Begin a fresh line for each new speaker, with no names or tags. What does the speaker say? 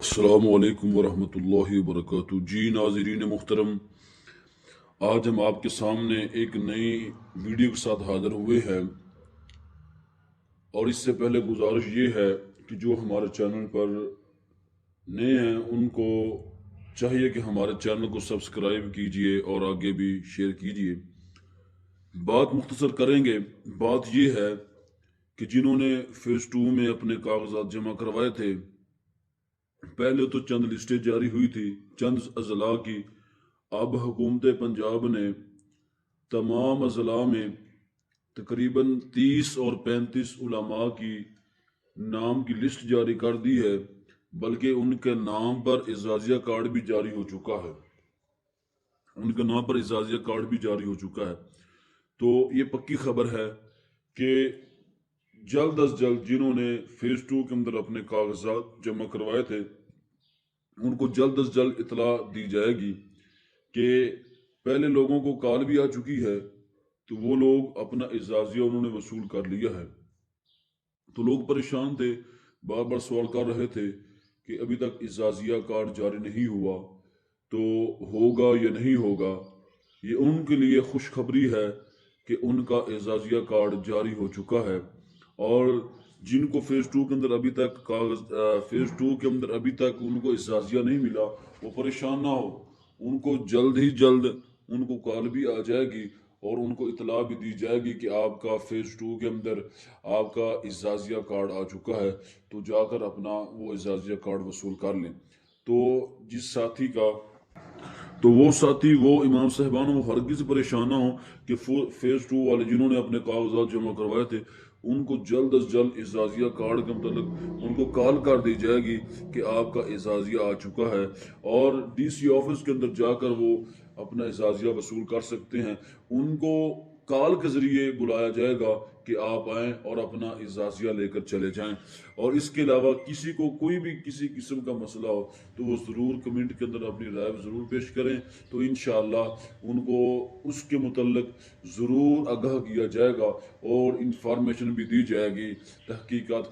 अस्सलाम वालेकुम वरहमतुल्लाहि वबरकातुहू। जी नाज़रीन मुहतरम, आज हम आपके सामने एक नई वीडियो के साथ हाजिर हुए हैं। और इससे पहले गुजारिश ये है कि जो हमारे चैनल पर नए हैं उनको चाहिए कि हमारे चैनल को सब्सक्राइब कीजिए और आगे भी शेयर कीजिए। बात मुख्तसर करेंगे। बात ये है कि जिन्होंने फेज़ 2 में अपने कागजात जमा करवाए थे, पहले तो चंद लिस्टें जारी हुई थी चंद अजला की। अब हुकूमत पंजाब ने तमाम अजला में तकरीबन 30 और 35 उलमा की नाम की लिस्ट जारी कर दी है, बल्कि उनके नाम पर इजाजिया कार्ड भी जारी हो चुका है। उनके नाम पर इजाजिया कार्ड भी जारी हो चुका है। तो ये पक्की खबर है कि जल्द अज जल्द जिन्होंने फेज 2 के अंदर अपने कागजात जमा करवाए थे उनको जल्द अज जल्द इतला दी जाएगी कि पहले लोगों को कॉल भी आ चुकी है, तो वो लोग अपना इजाजिया उन्होंने वसूल कर लिया है। तो लोग परेशान थे, बार बार सवाल कर रहे थे कि अभी तक इजाजिया कार्ड जारी नहीं हुआ, तो होगा या नहीं होगा। ये उनके लिए खुशखबरी है कि उनका इजाजिया कार्ड जारी हो चुका है। और जिनको फेज 2 के अंदर अभी तक फेज 2 के अंदर अभी तक उनको इजाजिया नहीं मिला, वो परेशान ना हो। उनको जल्द ही जल्द उनको कॉल भी आ जाएगी और उनको इतला भी दी जाएगी कि आपका फेज 2 के अंदर आपका इजाजिया कार्ड आ चुका है, तो जाकर अपना वो इजाजिया कार्ड वसूल कर लें। तो जिस साथी का तो वो साथी वो इमाम साहबान वो हरगिज परेशान ना हो कि फेज 2 वाले जिन्होंने अपने कागजात जमा करवाए थे उनको जल्द अज जल्द इजाजिया कार्ड के मतलब उनको कॉल कर दी जाएगी कि आपका इजाजिया आ चुका है। और डीसी ऑफिस के अंदर जाकर वो अपना इजाजिया वसूल कर सकते हैं। उनको कॉल के जरिए बुलाया जाएगा कि आप आएँ और अपना इजाजिया लेकर चले जाएं। और इसके अलावा किसी को कोई भी किसी किस्म का मसला हो तो वो ज़रूर कमेंट के अंदर अपनी राय ज़रूर पेश करें, तो इंशाअल्लाह उनको उसके मुतल्लिक ज़रूर आगाह किया जाएगा और इंफॉर्मेशन भी दी जाएगी, तहकीकात